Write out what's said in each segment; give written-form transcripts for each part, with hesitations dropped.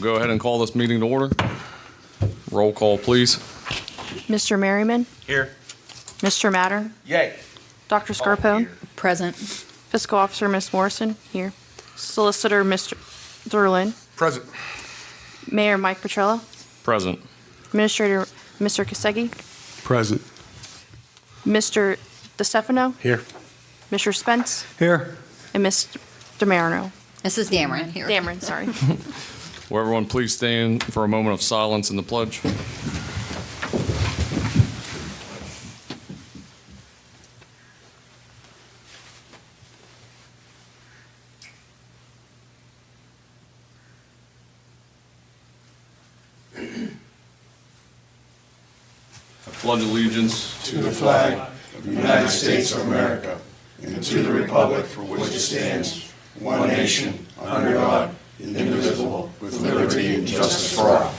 go ahead and call this meeting to order. Roll call, please. Mr. Merriman? Here. Mr. Matter? Yay. Dr. Scarpone? Present. Fiscal Officer, Ms. Morrison? Here. Solicitor, Mr. Zerlin? Present. Mayor Mike Petrella? Present. Administrator, Mr. Kasegi? Present. Mr. DeStefano? Here. Mr. Spence? Here. And Ms. DeMarino? Mrs. Dameron here. Dameron, sorry. Will everyone please stand for a moment of silence in the pledge? I pledge allegiance to the flag of the United States of America and to the republic for which it stands, one nation, under God, indivisible, with liberty and justice for all.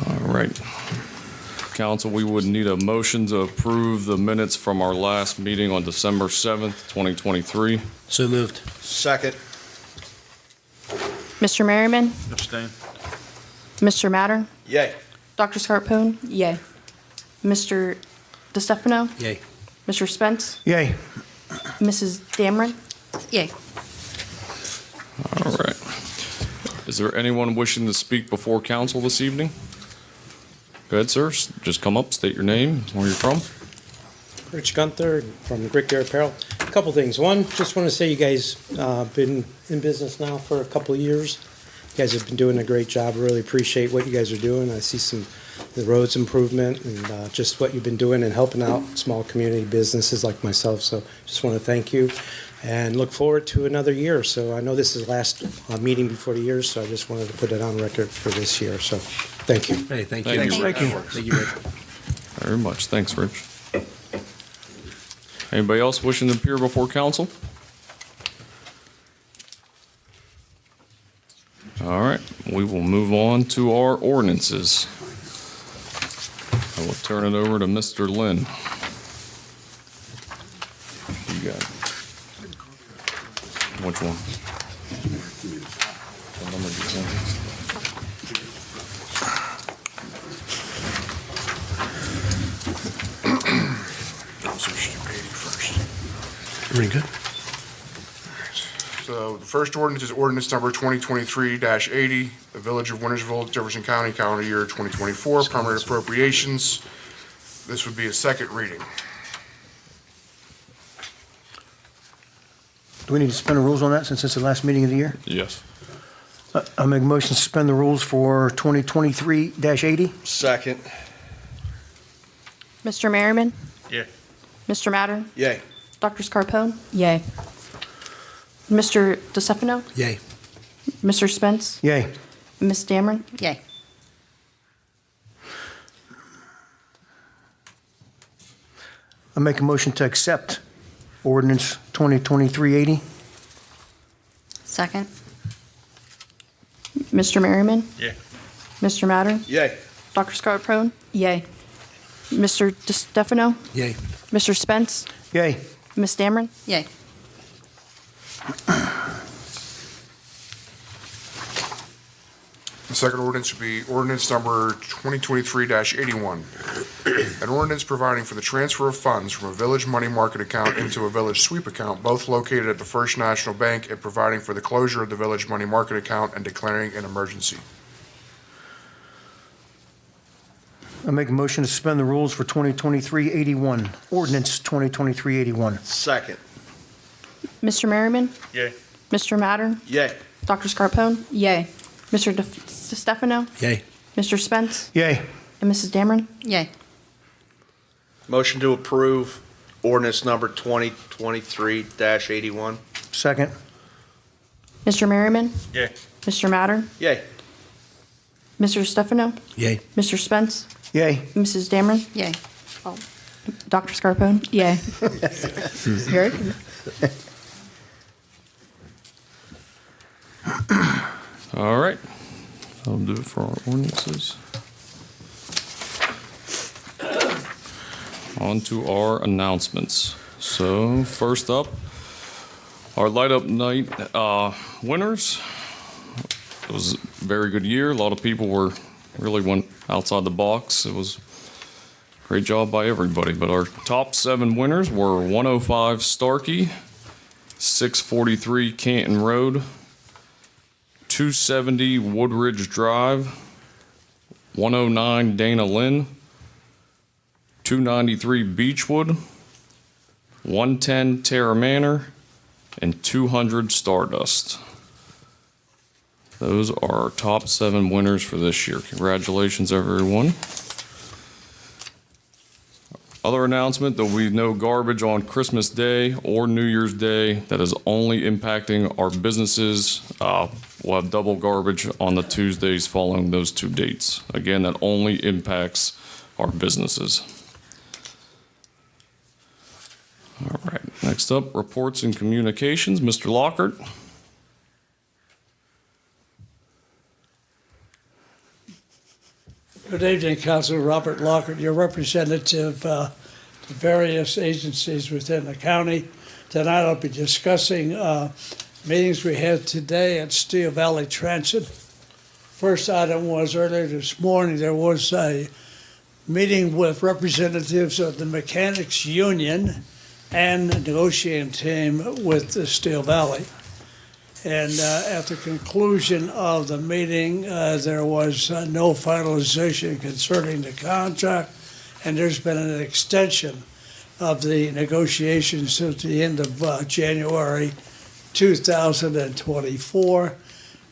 All right. Council, we would need a motion to approve the minutes from our last meeting on December 7th, 2023. So moved. Second. Mr. Merriman? Abstain. Mr. Matter? Yay. Dr. Scarpone? Yay. Mr. DeStefano? Yay. Mr. Spence? Yay. Mrs. Dameron? Yay. All right. Is there anyone wishing to speak before council this evening? Go ahead, sir. Just come up, state your name, where you're from. Rich Gunther from Greek Gear Apparel. A couple things. One, just want to say you guys been in business now for a couple of years. You guys have been doing a great job. I really appreciate what you guys are doing. I see the roads improvement and just what you've been doing and helping out small community businesses like myself. So just want to thank you and look forward to another year. So I know this is the last meeting before the year, so I just wanted to put it on record for this year. So thank you. Hey, thank Thank you. you. Thank you. Thank you, Rich. Very much. Thanks, Rich. Anybody else wishing to appear before council? All right, we will move on to our ordinances. I will turn it over to Mr. Lynn. You got it. Which one? What number do you want? Everything good? So the first ordinance is ordinance number 2023-80, the Village of Wintersville, Jefferson County, calendar year 2024, primary appropriations. This would be a second reading. Do we need to suspend the rules on that since it's the last meeting of the year? Yes. I'll make a motion to suspend the rules for 2023-80. Second. Mr. Merriman? Yeah. Mr. Matter? Yay. Dr. Scarpone? Yay. Mr. DeStefano? Yay. Mr. Spence? Yay. Ms. Dameron? Yay. I'll make a motion to accept ordinance 2023-80. Second. Mr. Merriman? Yeah. Mr. Matter? Yay. Dr. Scarpone? Yay. Mr. DeStefano? Yay. Mr. Spence? Yay. Ms. Dameron? Yay. The second ordinance would be ordinance number 2023-81. An ordinance providing for the transfer of funds from a village money market account into a village sweep account, both located at the First National Bank, and providing for the closure of the village money market account and declaring an emergency. I'll make a motion to suspend the rules for 2023-81. Ordinance 2023-81. Second. Mr. Merriman? Yay. Mr. Matter? Yay. Dr. Scarpone? Yay. Mr. DeStefano? Yay. Mr. Spence? Yay. And Mrs. Dameron? Yay. Motion to approve ordinance number 2023-81. Second. Mr. Merriman? Yay. Mr. Matter? Yay. Mr. DeStefano? Yay. Mr. Spence? Yay. Mrs. Dameron? Yay. Dr. Scarpone? Yay. Very good. All right. I'll do it for our ordinances. On to our announcements. So first up, our Light Up Night winners. It was a very good year. A lot of people really went outside the box. It was a great job by everybody. But our top 7 winners were 105 Starkey, 643 Canton Road, 270 Woodridge Drive, 109 Dana Lynn, 293 Beechwood, 110 Terra Manor, and 200 Stardust. Those are our top 7 winners for this year. Congratulations, everyone. Other announcement, there'll be no garbage on Christmas Day or New Year's Day. That is only impacting our businesses. We'll have double garbage on the Tuesdays following those 2 dates. Again, that only impacts our businesses. All right, next up, reports and communications. Mr. Lockhart. Good evening, Councilor Robert Lockhart, your representative to various agencies within the county. Tonight I'll be discussing meetings we had today at Steel Valley Transit. First item was earlier this morning, there was a meeting with representatives of the Mechanics Union and the negotiating team with the Steel Valley. And at the conclusion of the meeting, there was no finalization concerning the contract, and there's been an extension of the negotiations to the end of January 2024,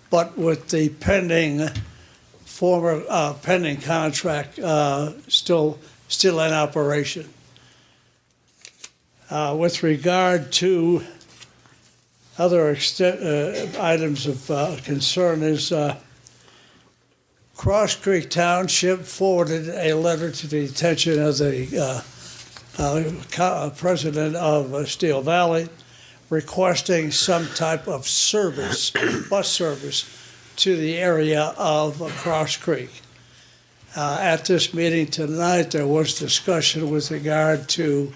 but with the pending contract still in operation. With regard to other items of concern is Cross Creek Township forwarded a letter to the attention of the president of Steel Valley requesting some type of service, bus service, to the area of Cross Creek. At this meeting tonight, there was discussion with regard to,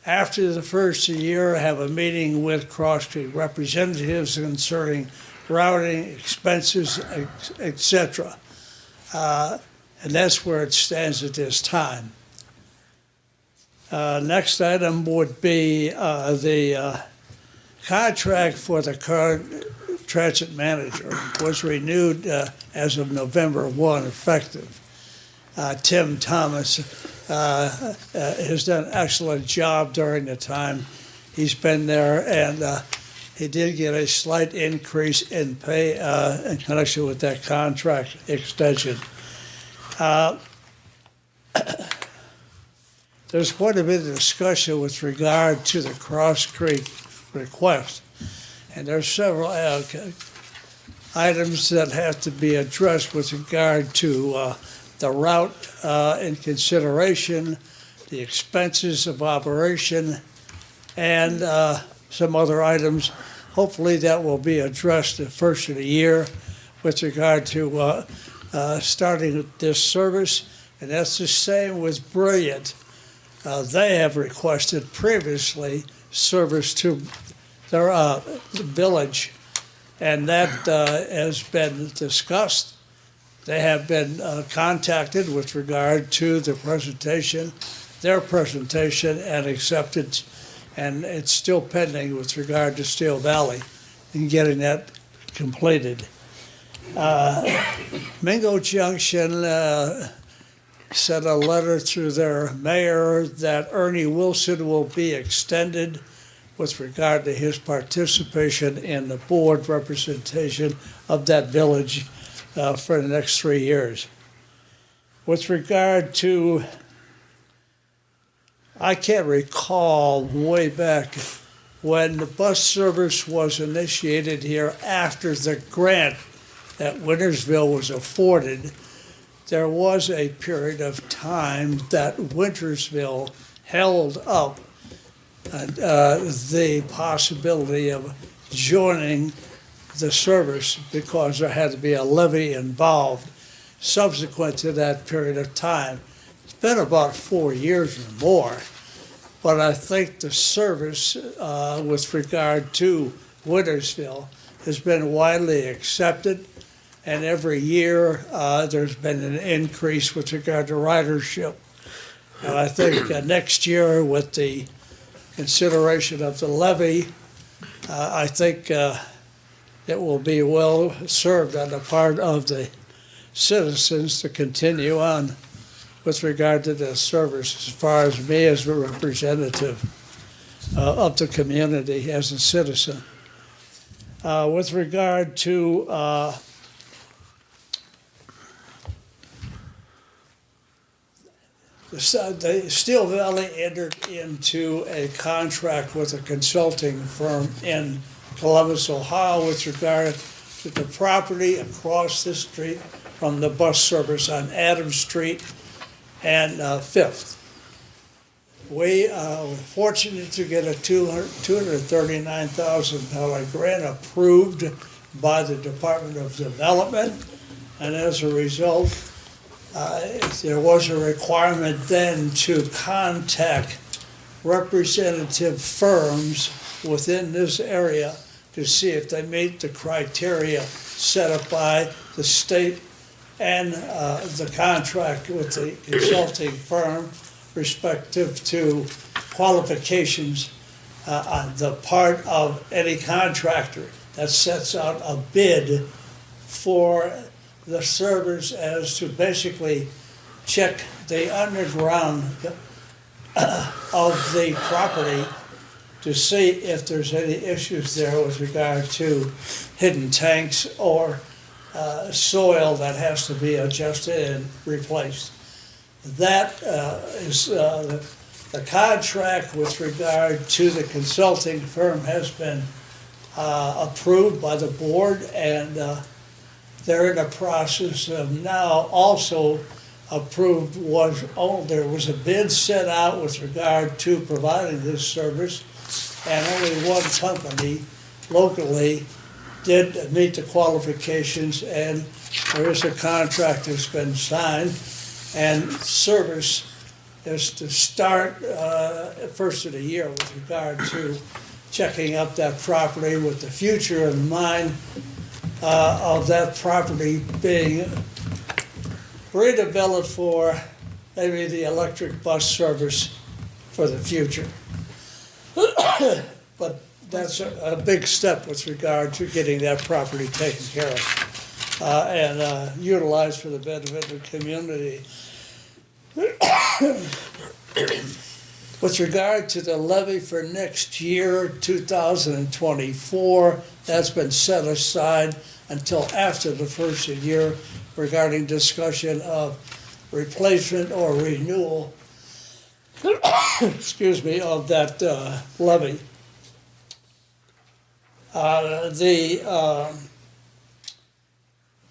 after the first year, have a meeting with Cross Creek representatives concerning routing, expenses, etc. And that's where it stands at this time. Next item would be the contract for the current transit manager was renewed as of November 1 effective. Tim Thomas has done an excellent job during the time he's been there, and he did get a slight increase in pay in connection with that contract extension. There's quite a bit of discussion with regard to the Cross Creek request, and there's several items that have to be addressed with regard to the route in consideration, the expenses of operation, and some other items. Hopefully that will be addressed the first of the year with regard to starting this service. And that's the same with Brilliant. They have requested previously service to their village, and that has been discussed. They have been contacted with regard to the presentation, their presentation, and accepted, and it's still pending with regard to Steel Valley in getting that completed. Mingo Junction sent a letter through their mayor that Ernie Wilson will be extended with regard to his participation in the board representation of that village for the next 3 years. With regard to, I can't recall way back when the bus service was initiated here after the grant that Wintersville was afforded, there was a period of time that Wintersville held up the possibility of joining the service because there had to be a levy involved subsequent to that period of time. It's been about 4 years or more, but I think the service with regard to Wintersville has been widely accepted, and every year there's been an increase with regard to ridership. And I think next year, with the consideration of the levy, I think it will be well served on the part of the citizens to continue on with regard to this service, as far as me as a representative of the community as a citizen. With regard to the Steel Valley entered into a contract with a consulting firm in Columbus, Ohio, with regard to the property across the street from the bus service on Adams Street and Fifth. We were fortunate to get a $239,000 grant approved by the Department of Development, and as a result, there was a requirement then to contact representative firms within this area to see if they meet the criteria set up by the state and the contract with the consulting firm respective to qualifications on the part of any contractor that sets out a bid for the servers, as to basically check the underground of the property to see if there's any issues there with regard to hidden tanks or soil that has to be adjusted and replaced. That is the contract with regard to the consulting firm has been approved by the board, and they're in the process of now also approved there was a bid set out with regard to providing this service, and only one company locally did meet the qualifications, and there is a contract that's been signed, and service is to start first of the year with regard to checking up that property with the future in mind of that property being redeveloped for maybe the electric bus service for the future. But that's a big step with regard to getting that property taken care of and utilized for the benefit of the community. With regard to the levy for next year, 2024, that's been set aside until after the first of the year regarding discussion of replacement or renewal, excuse me, of that levy.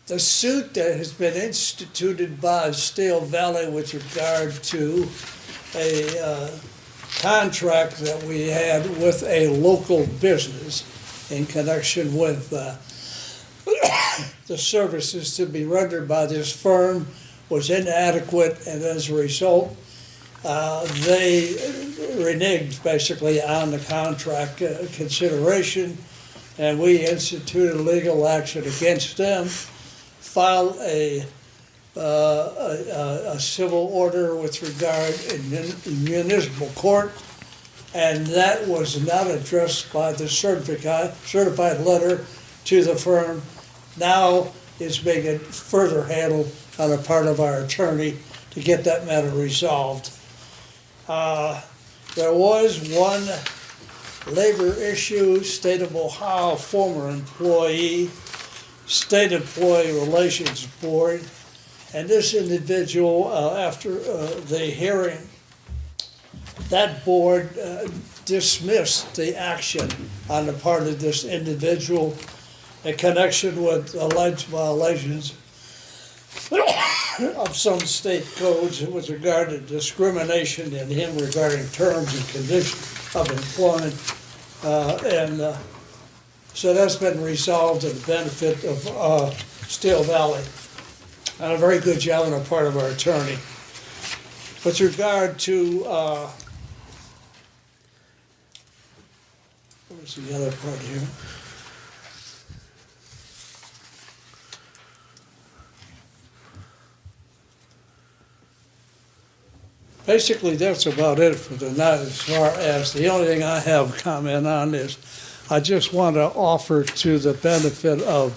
The suit that has been instituted by Steel Valley with regard to a contract that we had with a local business in connection with the services to be rendered by this firm was inadequate, and as a result, they reneged basically on the contract consideration, and we instituted legal action against them, filed a civil order with regard in municipal court, and that was not addressed by the certified letter to the firm. Now is being further handled on the part of our attorney to get that matter resolved. There was one labor issue, State of Ohio former employee, State Employee Relations Board, and this individual, after the hearing, that board dismissed the action on the part of this individual in connection with alleged violations of some state codes with regard to discrimination in him regarding terms and conditions of employment. So that's been resolved to the benefit of Steel Valley. And a very good job on the part of our attorney. With regard to What's the other part here? Basically, that's about it for tonight as far as, the only thing I have a comment on is, I just want to offer to the benefit of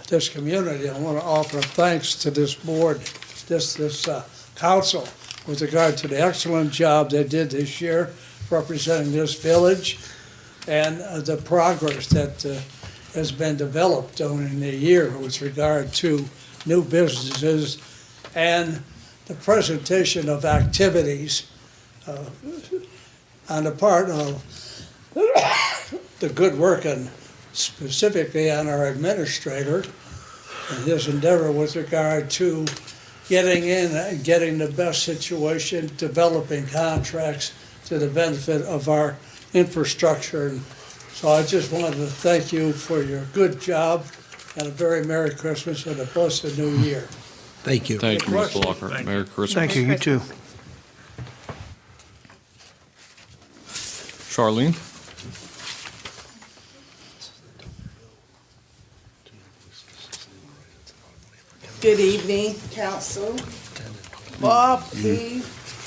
this community, I want to offer thanks to this board, this council, with regard to the excellent job they did this year representing this village and the progress that has been developed during the year with regard to new businesses and the presentation of activities on the part of the good work and specifically on our administrator and his endeavor with regard to getting in and getting the best situation, developing contracts to the benefit of our infrastructure. And so I just wanted to thank you for your good job and a very Merry Christmas and a blessed New Year. Thank you. Thank you, Good Mr. question. Lockhart. Merry Christmas. Thank you, you too. Charlene? Good evening, council. Bob, he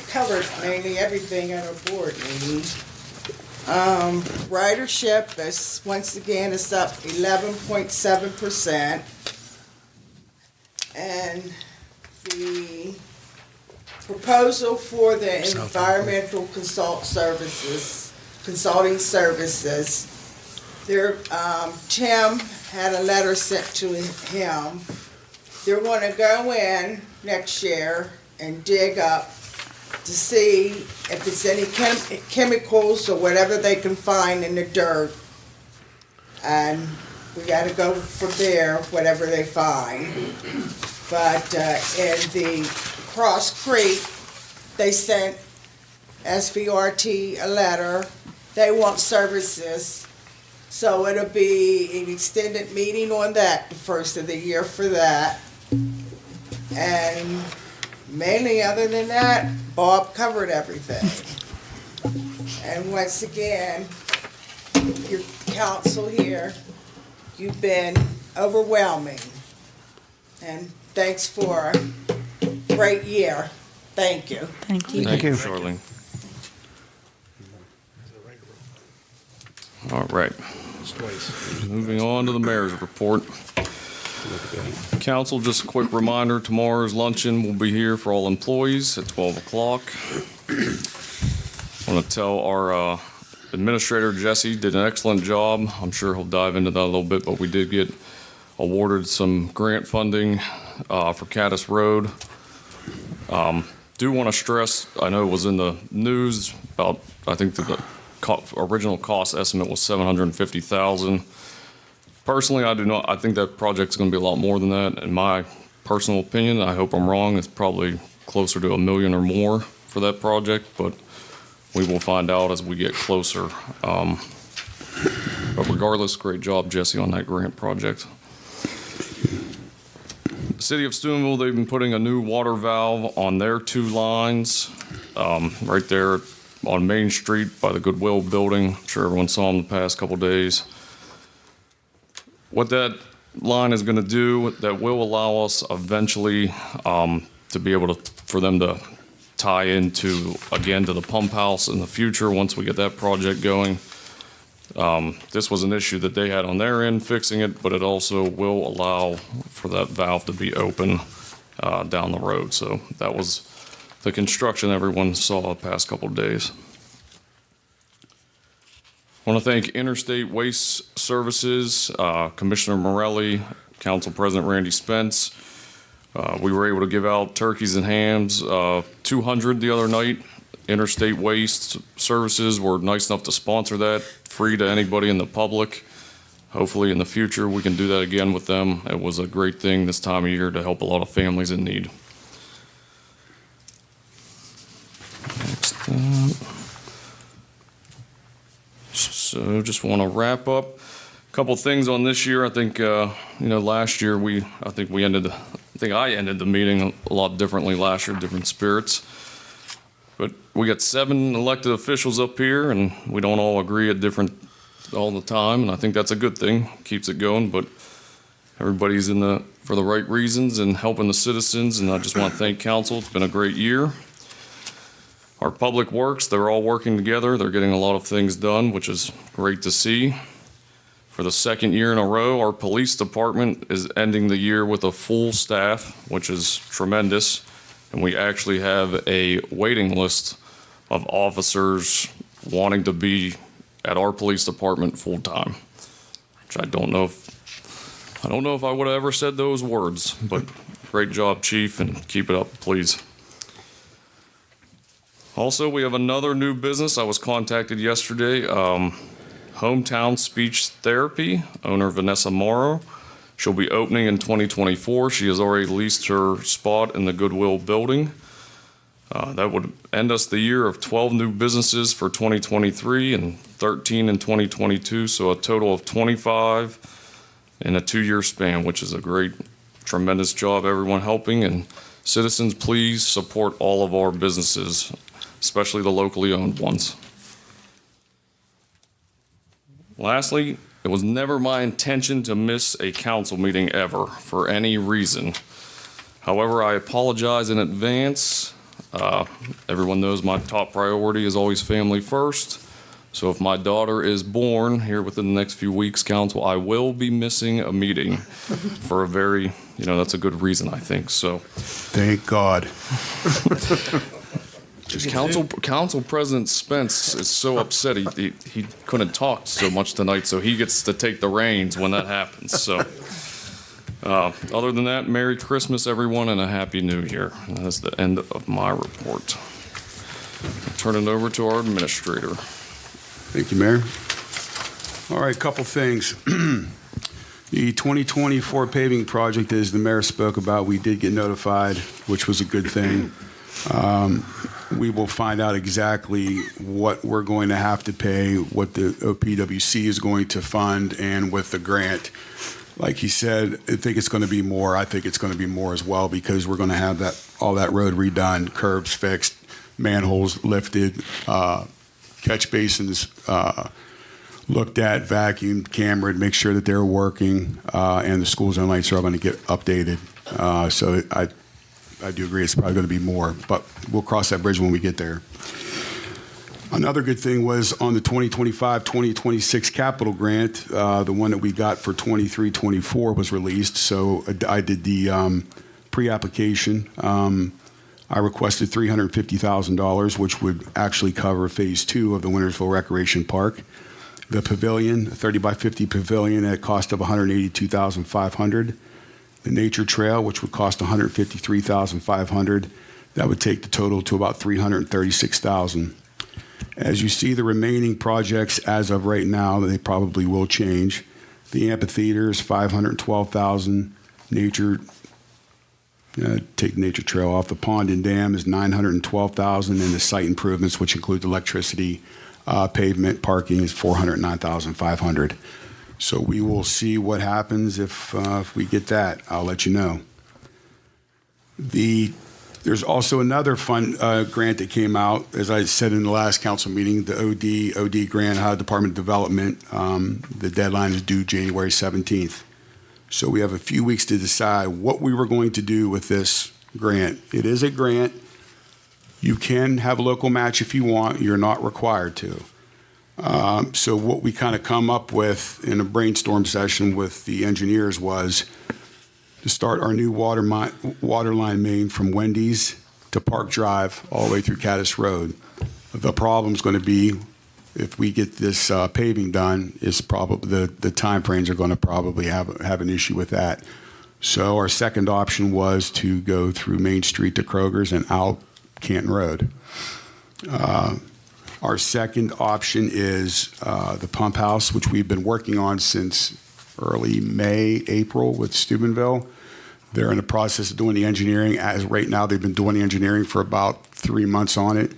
covered mainly everything at our board meeting. Ridership is, once again, is up 11.7%. And the proposal for the environmental consulting services, Tim had a letter sent to him. They're gonna go in next year and dig up to see if it's any chemicals or whatever they can find in the dirt. And we gotta go from there, whatever they find. But in the Cross Creek, they sent SVRT a letter. They want services. So it'll be an extended meeting on that, the first of the year for that. And mainly, other than that, Bob covered everything. And once again, your council here, you've been overwhelming. And thanks for a great year. Thank you. Thank you. Thank you, you. Charlene. All right. Moving on to the mayor's report. Council, just a quick reminder, tomorrow's luncheon will be here for all employees at 12 o'clock. I want to tell our administrator, Jesse, did an excellent job. I'm sure he'll dive into that a little bit, but we did get awarded some grant funding for Caddis Road. Do want to stress, I know it was in the news about, I think the original cost estimate was $750,000. Personally, I think that project's going to be a lot more than that. In my personal opinion, I hope I'm wrong. It's probably closer to $1 million or more for that project, but we will find out as we get closer. But regardless, great job, Jesse, on that grant project. The City of Steubenville, they've been putting a new water valve on their 2 lines right there on Main Street by the Goodwill Building. I'm sure everyone saw them the past couple days. What that line is going to do, that will allow us eventually to be able to, for them to tie into, again, to the pump house in the future once we get that project going. This was an issue that they had on their end fixing it, but it also will allow for that valve to be open down the road. So that was the construction everyone saw the past couple of days. I want to thank Interstate Waste Services, Commissioner Morelli, Council President Randy Spence. We were able to give out turkeys and hams, 200 the other night. Interstate Waste Services were nice enough to sponsor that, free to anybody in the public. Hopefully in the future we can do that again with them. It was a great thing this time of year to help a lot of families in need. Next up. So just want to wrap up. A couple things on this year. I think, last year I think I ended the meeting a lot differently last year, different spirits. But we got 7 elected officials up here, and we don't all agree at different all the time, and I think that's a good thing. Keeps it going, but everybody's for the right reasons and helping the citizens, and I just want to thank council. It's been a great year. Our public works, they're all working together. They're getting a lot of things done, which is great to see. For the second year in a row, our police department is ending the year with a full staff, which is tremendous. And we actually have a waiting list of officers wanting to be at our police department full-time, which I don't know if I would have ever said those words, but great job, Chief, and keep it up, please. Also, we have another new business. I was contacted yesterday, Hometown Speech Therapy, owner Vanessa Morrow. She'll be opening in 2024. She has already leased her spot in the Goodwill building. That would end us the year of 12 new businesses for 2023 and 13 in 2022, so a total of 25 in a 2-year span, which is a great, tremendous job, everyone helping. And citizens, please support all of our businesses, especially the locally owned ones. Lastly, it was never my intention to miss a council meeting ever for any reason. However, I apologize in advance. Everyone knows my top priority is always family first. So if my daughter is born here within the next few weeks, council, I will be missing a meeting for a very, that's a good reason, I think. So Thank God. just Council President Spence is so upset he couldn't talk so much tonight, so he gets to take the reins when that happens. So other than that, Merry Christmas, everyone, and a Happy New Year. And that's the end of my report. I'll turn it over to our administrator. Thank you, Mayor. All right, couple things. The 2024 paving project, as the mayor spoke about, we did get notified, which was a good thing. We will find out exactly what we're going to have to pay, what the OPWC is going to fund, and with the grant. Like he said, I think it's going to be more. I think it's going to be more as well, because we're going to have all that road redone, curbs fixed, manholes lifted, catch basins looked at, vacuumed, camered, make sure that they're working, and the school zone lights are all going to get updated. So I do agree it's probably going to be more, but we'll cross that bridge when we get there. Another good thing was on the 2025-2026 capital grant, the one that we got for 23-24 was released. So I did the pre-application. I requested $350,000, which would actually cover phase 2 of the Wintersville Recreation Park. The pavilion, 30 by 50 pavilion at a cost of $182,500. The nature trail, which would cost $153,500. That would take the total to about $336,000. As you see, the remaining projects as of right now, they probably will change. The amphitheater is $512,000. Nature, take nature trail off. The pond and dam is $912,000, and the site improvements, which include electricity, pavement, parking, is $409,500. So we will see what happens if we get that. I'll let you know. There's also another fund grant that came out, as I said in the last council meeting, the OD grant, Ohio Department of Development. The deadline is due January 17th. So we have a few weeks to decide what we were going to do with this grant. It is a grant. You can have a local match if you want. You're not required to. So what we kind of come up with in a brainstorm session with the engineers was to start our new water line main from Wendy's to Park Drive all the way through Caddis Road. The problem's going to be, if we get this paving done, is probably the time frames are going to probably have an issue with that. So our second option was to go through Main Street to Kroger's and out Canton Road. Our second option is the pump house, which we've been working on since early May, April with Steubenville. They're in the process of doing the engineering. As right now, they've been doing the engineering for about 3 months on it.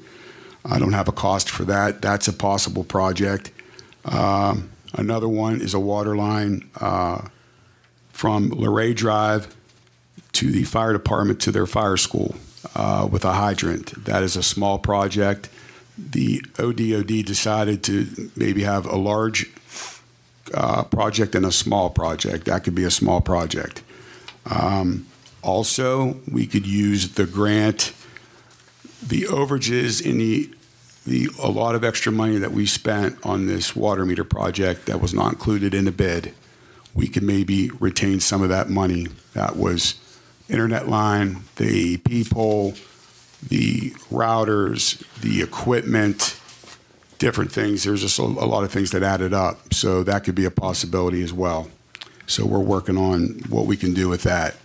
I don't have a cost for that. That's a possible project. Another one is a water line from Luray Drive to the fire department to their fire school. with a hydrant. That is a small project. The ODOD decided to maybe have a large project and a small project. That could be a small project. Also, we could use the grant, the overages in a lot of extra money that we spent on this water meter project that was not included in the bid. We could maybe retain some of that money. That was internet line, the AP pole, the routers, the equipment, different things. There's just a lot of things that added up. So that could be a possibility as well. So we're working on what we can do with that.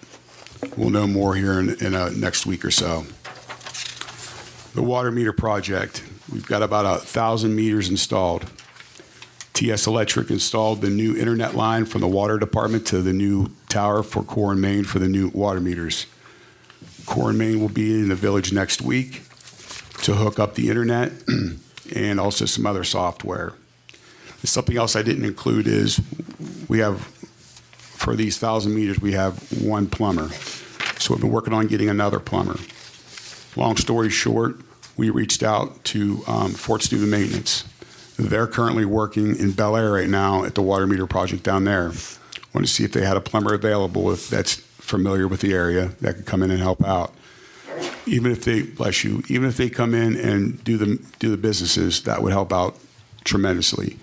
We'll know more here in next week or so. The water meter project, we've got about 1,000 meters installed. TS Electric installed the new internet line from the water department to the new tower for Core and Main for the new water meters. Core and Main will be in the village next week to hook up the internet and also some other software. Something else I didn't include is we have, for these 1,000 meters, we have one plumber. So we've been working on getting another plumber. Long story short, we reached out to Fort Steuben Maintenance. They're currently working in Bel Air right now at the water meter project down there. Want to see if they had a plumber available, if that's familiar with the area, that could come in and help out. Even if they, bless you, even if they come in and do the businesses, that would help out tremendously.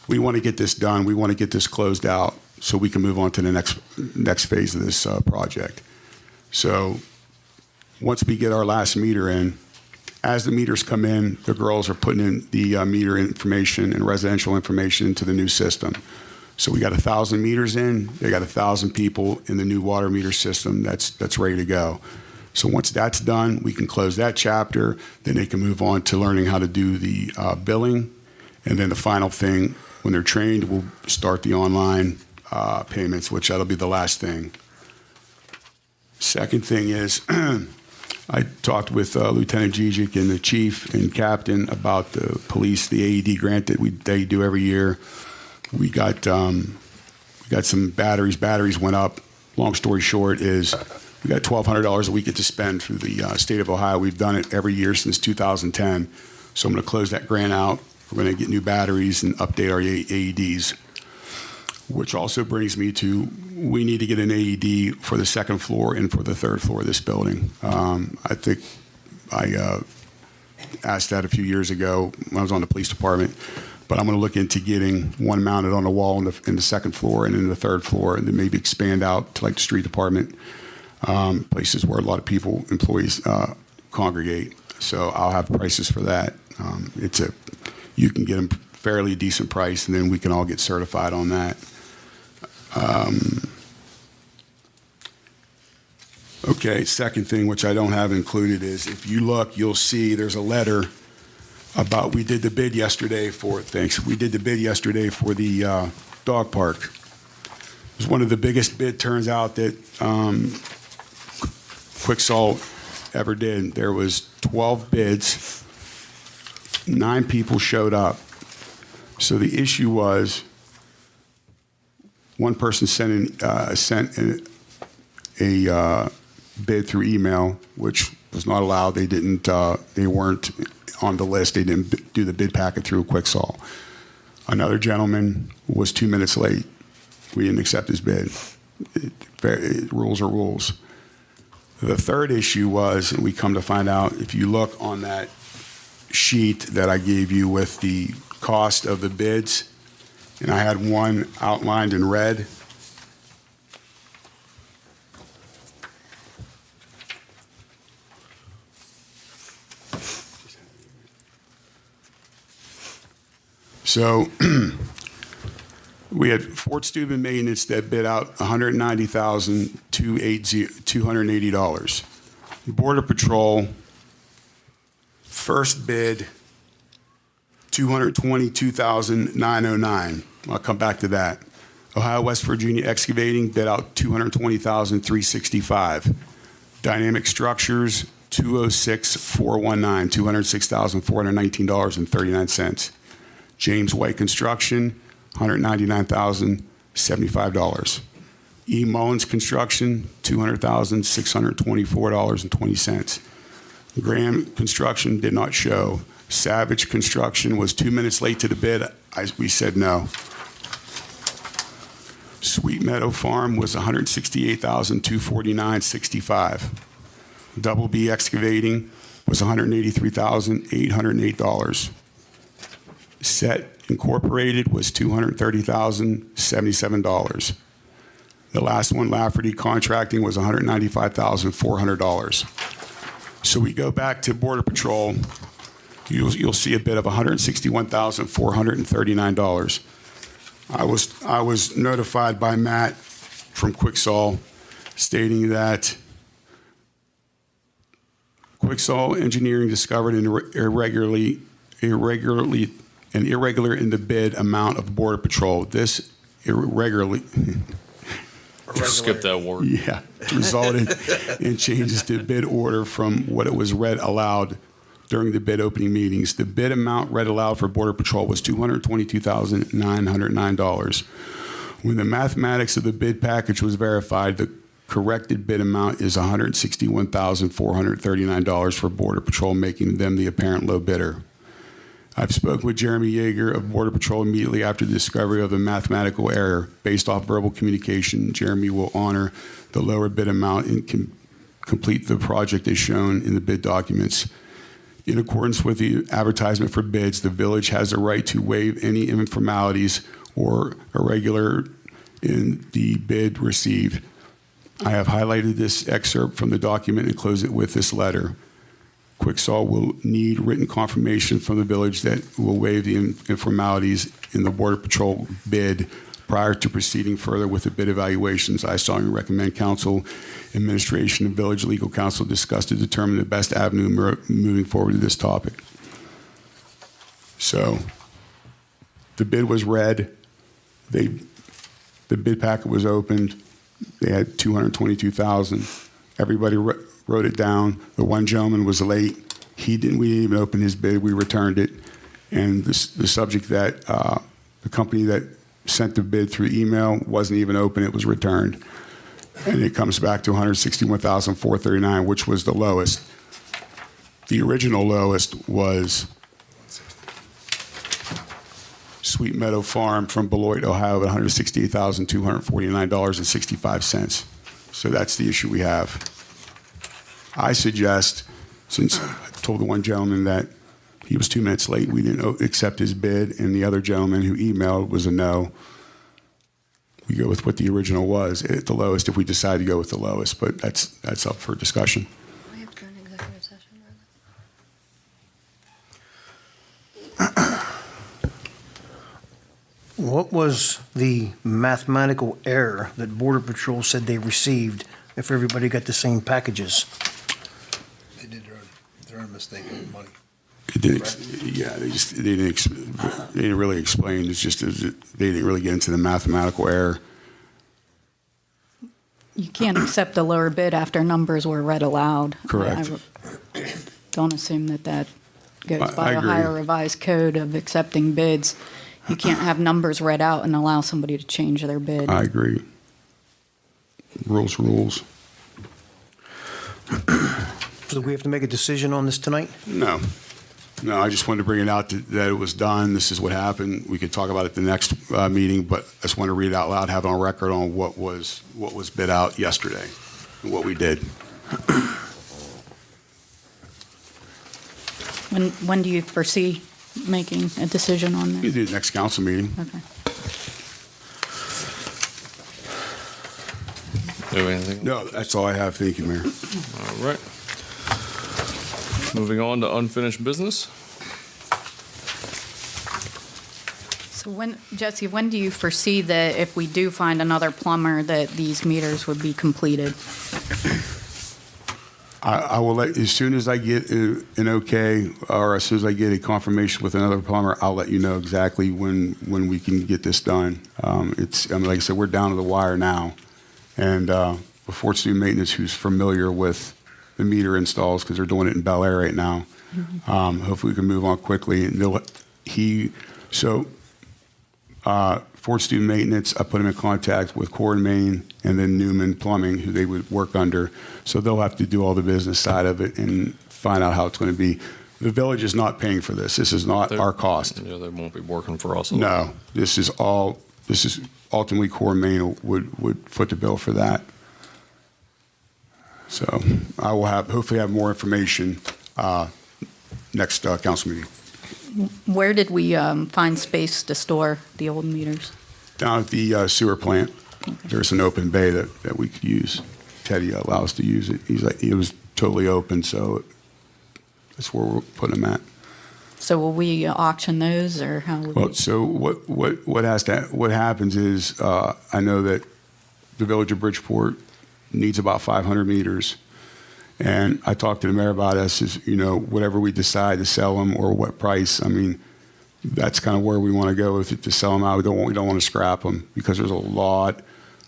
We want to get this done. We want to get this closed out so we can move on to the next phase of this project. So once we get our last meter in, as the meters come in, the girls are putting in the meter information and residential information into the new system. So we got 1,000 meters in. They got 1,000 people in the new water meter system that's ready to go. So once that's done, we can close that chapter. Then they can move on to learning how to do the billing. And then the final thing, when they're trained, we'll start the online payments, which that'll be the last thing. Second thing is, I talked with Lieutenant Gijic and the chief and captain about the police, the AED grant that they do every year. We got some batteries. Batteries went up. Long story short is we got $1,200 a week to spend through the state of Ohio. We've done it every year since 2010. So I'm going to close that grant out. We're going to get new batteries and update our AEDs, which also brings me to we need to get an AED for the second floor and for the third floor of this building. I think I asked that a few years ago when I was on the police department, but I'm going to look into getting one mounted on the wall in the second floor and in the third floor, and then maybe expand out to like the street department, places where a lot of people, employees congregate. So I'll have prices for that. You can get them fairly decent price, and then we can all get certified on that. Okay, second thing, which I don't have included, is if you look, you'll see there's a letter about, we did the bid yesterday for the dog park. It was one of the biggest bid turns out that Quick Salt ever did. There was 12 bids, 9 people showed up. So the issue was, one person sent a bid through email, which was not allowed. They weren't on the list. They didn't do the bid packet through Quicksall. Another gentleman was 2 minutes late. We didn't accept his bid. Rules are rules. The third issue was, and we come to find out, if you look on that sheet that I gave you with the cost of the bids, and I had one outlined in red. So we had Fort Steuben Maintenance that bid out $190,280. Border Patrol first bid $222,909. I'll come back to that. Ohio West Virginia Excavating bid out $220,365. Dynamic Structures $206,419, $206,419.39. James White Construction $199,075. E. Mullins Construction, $200,624.20. Graham Construction did not show. Savage Construction was 2 minutes late to the bid. We said no. Sweet Meadow Farm was $168,249.65. Double B Excavating was $183,808. Set Incorporated was $230,077. The last one, Lafferty Contracting, was $195,400. So we go back to Border Patrol, you'll see a bid of $161,439. I was notified by Matt from Quicksall stating that Quicksall Engineering discovered an irregular in the bid amount of Border Patrol. This irregularly Just skip that word. yeah, resulted in changes to bid order from what it was read aloud during the bid opening meetings. The bid amount read aloud for Border Patrol was $222,909. When the mathematics of the bid package was verified, the corrected bid amount is $161,439 for Border Patrol, making them the apparent low bidder. I've spoken with Jeremy Yeager of Border Patrol immediately after the discovery of the mathematical error. Based off verbal communication, Jeremy will honor the lower bid amount and complete the project as shown in the bid documents. In accordance with the advertisement for bids, the village has the right to waive any informalities or irregular in the bid received. I have highlighted this excerpt from the document and close it with this letter. Quicksall will need written confirmation from the village that will waive the informalities in the Border Patrol bid prior to proceeding further with the bid evaluations. I strongly recommend council, administration, and village legal counsel discuss to determine the best avenue moving forward to this topic. So the bid was read. The bid packet was opened. They had 222,000. Everybody wrote it down. The one gentleman was late. We didn't even open his bid. We returned it. And the subject that the company that sent the bid through email wasn't even open. It was returned. And it comes back to $161,439, which was the lowest. The original lowest was Sweet Meadow Farm from Beloit, Ohio, at $168,249.65. So that's the issue we have. I suggest, since I told the one gentleman that he was 2 minutes late, we didn't accept his bid, and the other gentleman who emailed was a no. We go with what the original was at the lowest if we decide to go with the lowest, but that's up for discussion. We have to go into executive session, What was the mathematical error that Border Patrol said they received if everybody got the same packages? They did their own mistake with money. It didn't, yeah, they didn't really explain. It's just they didn't really get into the mathematical error. You can't accept a lower bid after numbers were read aloud. Correct. I don't assume that goes I by a agree. higher revised code of accepting bids. You can't have numbers read out and allow somebody to change their bid. I agree. Rules. So we have to make a decision on this tonight? No, I just wanted to bring it out that it was done. This is what happened. We could talk about it the next meeting, but I just want to read it out loud, have it on record on what was bid out yesterday and what we did. When do you foresee making a decision on We this? do the next council meeting. Okay. Do you have anything? No, that's all I have. Thank you, Mayor. All right. Moving on to unfinished business. So Jesse, when do you foresee that if we do find another plumber, that these meters would be completed? I will let, as soon as I get an okay, or as soon as I get a confirmation with another plumber, I'll let you know exactly when we can get this done. Like I said, we're down to the wire now. And before it's doing maintenance, who's familiar with the meter installs, because they're doing it in Bel Air right now. Hopefully we can move on quickly. And For student maintenance, I put them in contact with Core and Main and then Newman Plumbing, who they would work under. So they'll have to do all the business side of it and find out how it's going to be. The village is not paying for this. This is not our cost. Yeah, they won't be working for us. No, this is ultimately Core and Main would foot the bill for that. So I will hopefully have more information next council meeting. Where did we find space to store the old meters? Down at the sewer plant, there's an open bay that we could use. Teddy allowed us to use it. It was totally open, so that's where we're putting them at. So will we auction those, or how? Well, so what happens is I know that the village of Bridgeport needs about 500 meters, and I talked to the mayor about us is whatever we decide to sell them or what price. I mean, that's kind of where we want to go with it to sell them out. We don't want to scrap them because there's a lot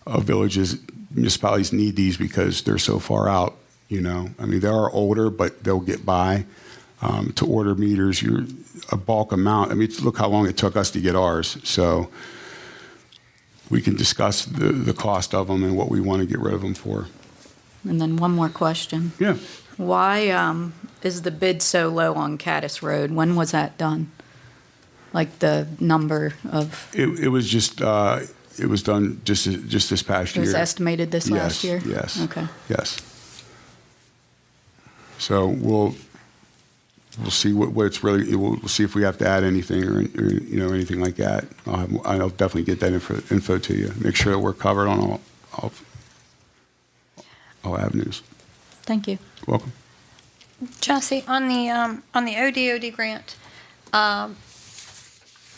of municipalities need these because they're so far out. I mean, they are older, but they'll get by. To order meters, you're a bulk amount. I mean, look how long it took us to get ours. So we can discuss the cost of them and what we want to get rid of them for. And then one more question. Yeah. Why is the bid so low on Caddis Road? When was that done? Like the number of? It was just it was done just this past year. It was estimated this last year? Yes. Okay. Yes. So we'll see what it's really. We'll see if we have to add anything or anything like that. I'll definitely get that info to you. Make sure that we're covered on all avenues. Thank you. Welcome. Jesse, on the ODOD grant,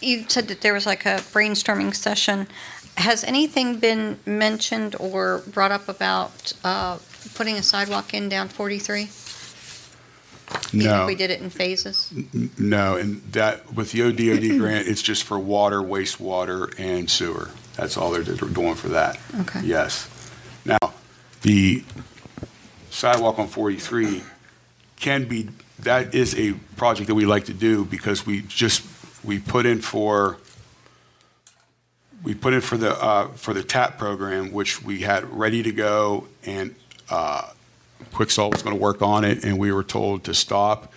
you said that there was like a brainstorming session. Has anything been mentioned or brought up about putting a sidewalk in down 43? Even No. if we did it in phases? No, and that with the ODOD grant, it's just for water, wastewater, and sewer. That's all they're doing for that. Okay. Yes. Now, the sidewalk on 43 that is a project that we like to do because we put in for the TAP program, which we had ready to go, and Quicksalt was going to work on it, and we were told to stop.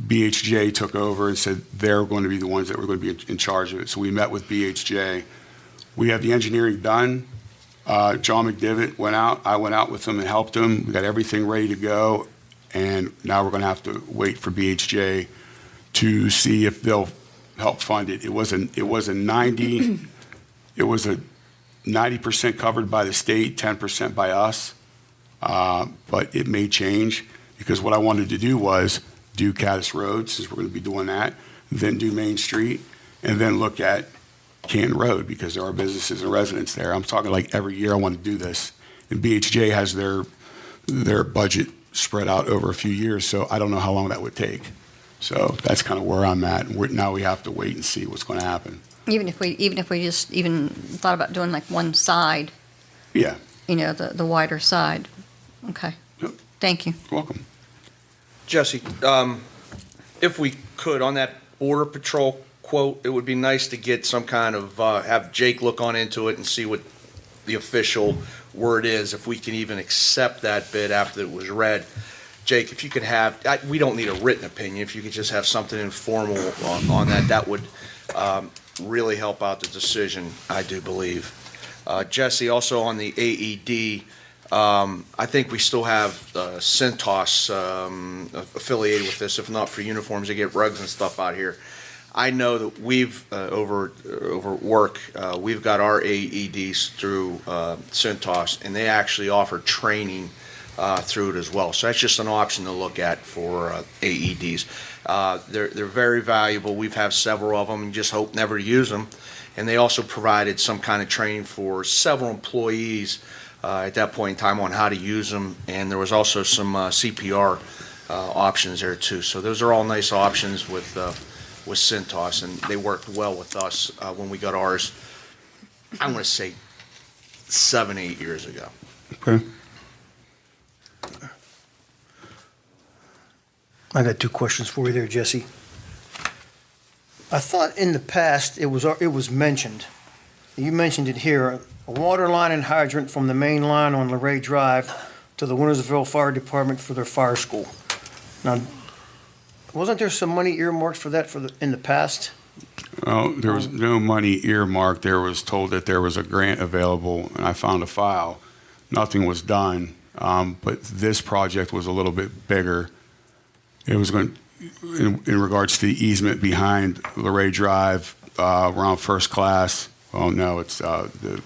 BHJ took over and said they're going to be the ones that were going to be in charge of it. So we met with BHJ. We have the engineering done. John McDivitt went out. I went out with him and helped him. We got everything ready to go, and now we're going to have to wait for BHJ to see if they'll help fund it. It was a 90% covered by the state, 10% by us. But it may change because what I wanted to do was do Caddis Road, since we're going to be doing that, then do Main Street, and then look at Canton Road because there are businesses and residents there. I'm talking like every year I want to do this. And BHJ has their budget spread out over a few years, so I don't know how long that would take. So that's kind of where I'm at. Now we have to wait and see what's going to happen. Even if we just even thought about doing like one side, Yeah. The wider side. Okay. Yep. Thank you. You're welcome. Jesse, if we could, on that Border Patrol quote, it would be nice to get some kind of, have Jake look on into it and see what the official word is, if we can even accept that bid after it was read. Jake, if you could have, we don't need a written opinion, if you could just have something informal on that would really help out the decision, I do believe. Jesse, also on the AED, I think we still have Centos affiliated with this. If not for uniforms, they get rugs and stuff out here. I know that we've over work, we've got our AEDs through Centos, and they actually offer training through it as well. So that's just an option to look at for AEDs. They're very valuable. We've had several of them and just hope never to use them. And they also provided some kind of training for several employees at that point in time on how to use them, and there was also some CPR options there too. So those are all nice options with Centos, and they worked well with us when we got ours. I'm going to say 7-8 years ago. Okay. I got two questions for you there, Jesse. I thought in the past it was mentioned. You mentioned it here, a water line and hydrant from the main line on LeRae Drive to the Wintersville Fire Department for their fire school. Now, wasn't there some money earmarked for that in the past? Well, there was no money earmarked. There was told that there was a grant available, and I found a file. Nothing was done, but this project was a little bit bigger. It was going, in regards to the easement behind LeRae Drive, around First Class. Well, no, it's the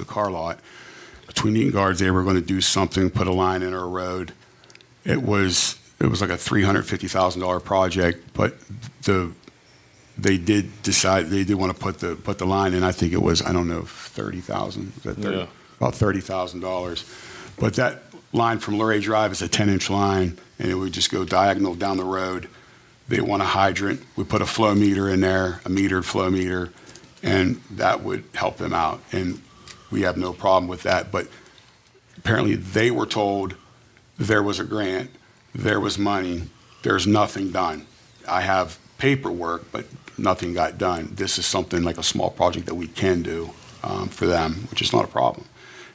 car lot. Between Eaton Guards, they were going to do something, put a line in our road. It was like a $350,000 project, but they did decide they did want to put the line in. I think it was, I don't know, $30,000. Yeah. About $30,000. But that line from LeRae Drive is a 10-inch line, and it would just go diagonal down the road. They want a hydrant. We put a flow meter in there, a metered flow meter, and that would help them out. And we have no problem with that. But apparently they were told there was a grant, there was money, there's nothing done. I have paperwork, but nothing got done. This is something like a small project that we can do for them, which is not a problem.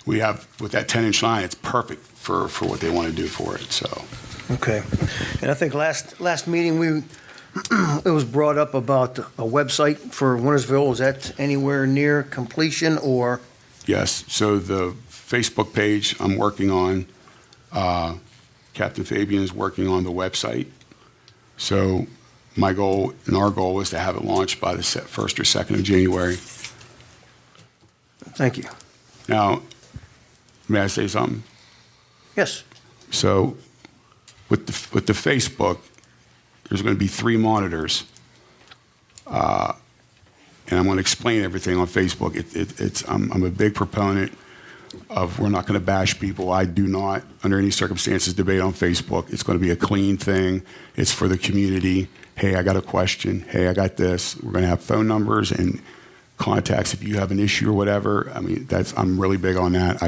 We have, with that 10-inch line, it's perfect for what they want to do for it, so. Okay. And I think last meeting, it was brought up about a website for Wintersville. Is that anywhere near completion or? Yes, so the Facebook page I'm working on, Captain Fabian is working on the website. So my goal and our goal is to have it launched by the 1st or 2nd of January. Thank you. Now, may I say something? Yes. So with the Facebook, there's going to be 3 monitors. And I'm going to explain everything on Facebook. I'm a big proponent of we're not going to bash people. I do not, under any circumstances, debate on Facebook. It's going to be a clean thing. It's for the community. Hey, I got a question. Hey, I got this. We're going to have phone numbers and contacts if you have an issue or whatever. I mean, I'm really big on that.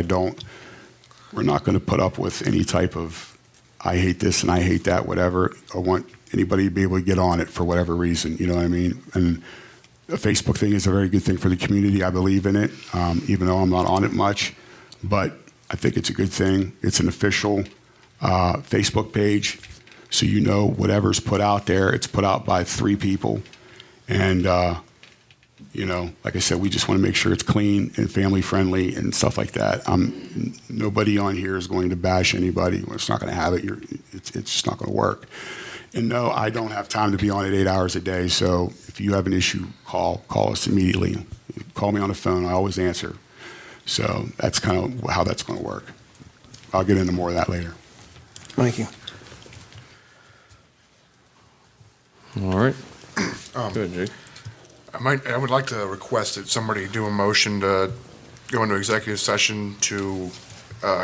We're not going to put up with any type of I hate this and I hate that, whatever. I want anybody to be able to get on it for whatever reason. You know what I mean? And the Facebook thing is a very good thing for the community. I believe in it, even though I'm not on it much. But I think it's a good thing. It's an official Facebook page. So you know whatever's put out there, it's put out by 3 people. And, you know, like I said, we just want to make sure it's clean and family friendly and stuff like that. Nobody on here is going to bash anybody. It's not going to have it. It's just not going to work. And no, I don't have time to be on it 8 hours a day. So if you have an issue, call us immediately. Call me on the phone. I always answer. So that's kind of how that's going to work. I'll get into more of that later. Thank you. All right. Good, Jake. I would like to request that somebody do a motion to go into executive session to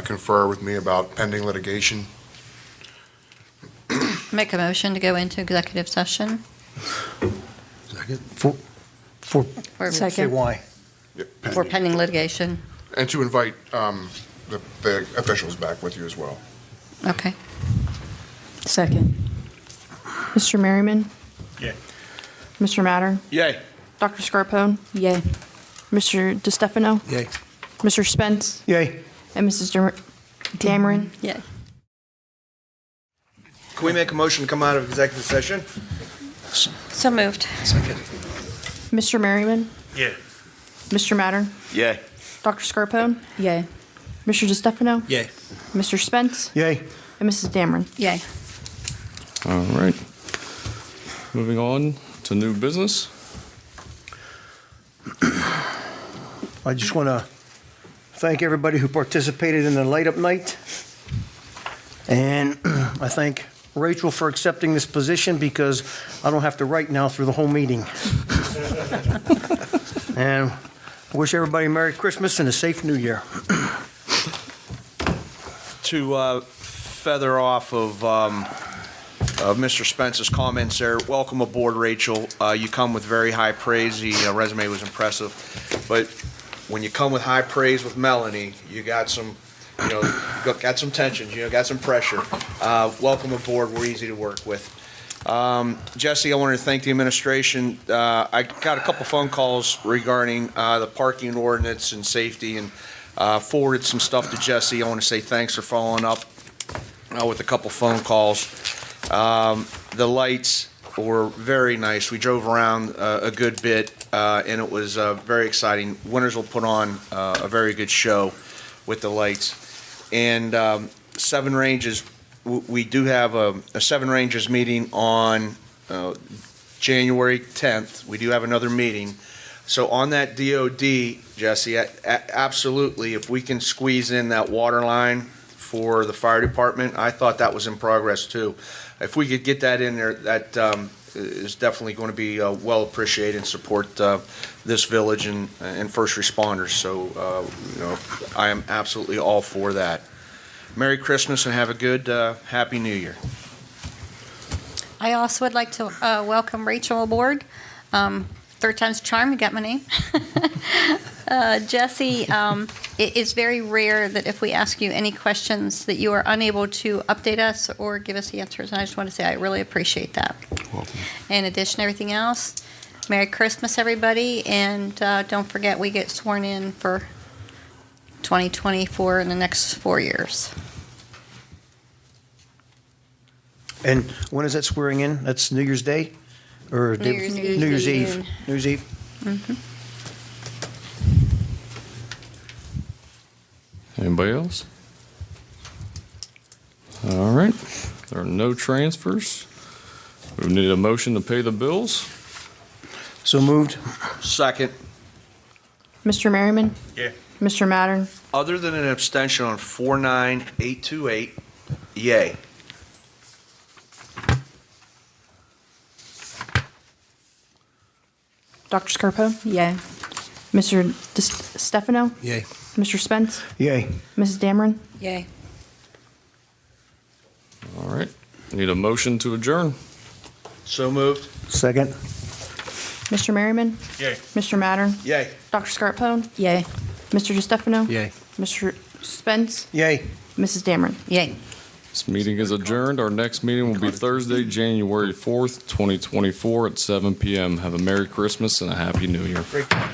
confer with me about pending litigation. Make a motion to go into executive session. Second? For Or- say why? For pending litigation. And to invite the officials back with you as well. Okay. Second. Mr. Merriman? Yeah. Mr. Matter? Yay. Dr. Scarpone? Yay. Mr. DeStefano? Yay. Mr. Spence? Yay. And Mrs. Dameron? Yeah. Can we make a motion to come out of executive session? So moved. Second. Mr. Merriman? Yeah. Mr. Matter? Yay. Dr. Scarpone? Yay. Mr. DeStefano? Yay. Mr. Spence? Yay. And Mrs. Dameron? Yay. All right. Moving on to new business. I just want to thank everybody who participated in the light up night. And I thank Rachel for accepting this position because I don't have to write now through the whole meeting. And I wish everybody a Merry Christmas and a safe New Year. To feather off of Mr. Spence's comments there, welcome aboard, Rachel. You come with very high praise. The resume was impressive. But when you come with high praise with Melanie, you got some, got some tensions, got some pressure. Welcome aboard. We're easy to work with. Jesse, I wanted to thank the administration. I got a couple phone calls regarding the parking ordinance and safety, and forwarded some stuff to Jesse. I want to say thanks for following up with a couple phone calls. The lights were very nice. We drove around a good bit, and it was very exciting. Wintersville put on a very good show with the lights. And Seven Ranges, we do have a Seven Ranges meeting on January 10th. We do have another meeting. So on that DOD, Jesse, absolutely, if we can squeeze in that water line for the fire department, I thought that was in progress too. If we could get that in there, that is definitely going to be well appreciated and support this village and first responders. So, I am absolutely all for that. Merry Christmas and have a good, Happy New Year. I also would like to welcome Rachel aboard. Third time's a charm, you got my name. Jesse, it is very rare that if we ask you any questions that you are unable to update us or give us the answers. And I just want to say I really appreciate that. Welcome. In addition to everything else, Merry Christmas, everybody. And don't forget, we get sworn in for 2024 in the next 4 years. And when is that swearing in? That's New Year's Day? Or New Year's Eve. New Year's Eve. New Year's Eve. Anybody else? All right. There are no transfers. We need a motion to pay the bills. So moved. Second. Mr. Merriman? Yeah. Mr. Mattern? Other than an abstention on 49828, yay. Dr. Scarpo? Yay. Mr. Stefano? Yay. Mr. Spence? Yay. Mrs. Dameron? Yay. All right. Need a motion to adjourn. So moved. Second. Mr. Merriman? Yay. Mr. Mattern? Yay. Dr. Scarpo? Yay. Mr. DeStefano? Yay. Mr. Spence? Yay. Mrs. Dameron? Yay. This meeting is adjourned. Our next meeting will be Thursday, January 4th, 2024 at 7 p.m. Have a Merry Christmas and a Happy New Year. Great job.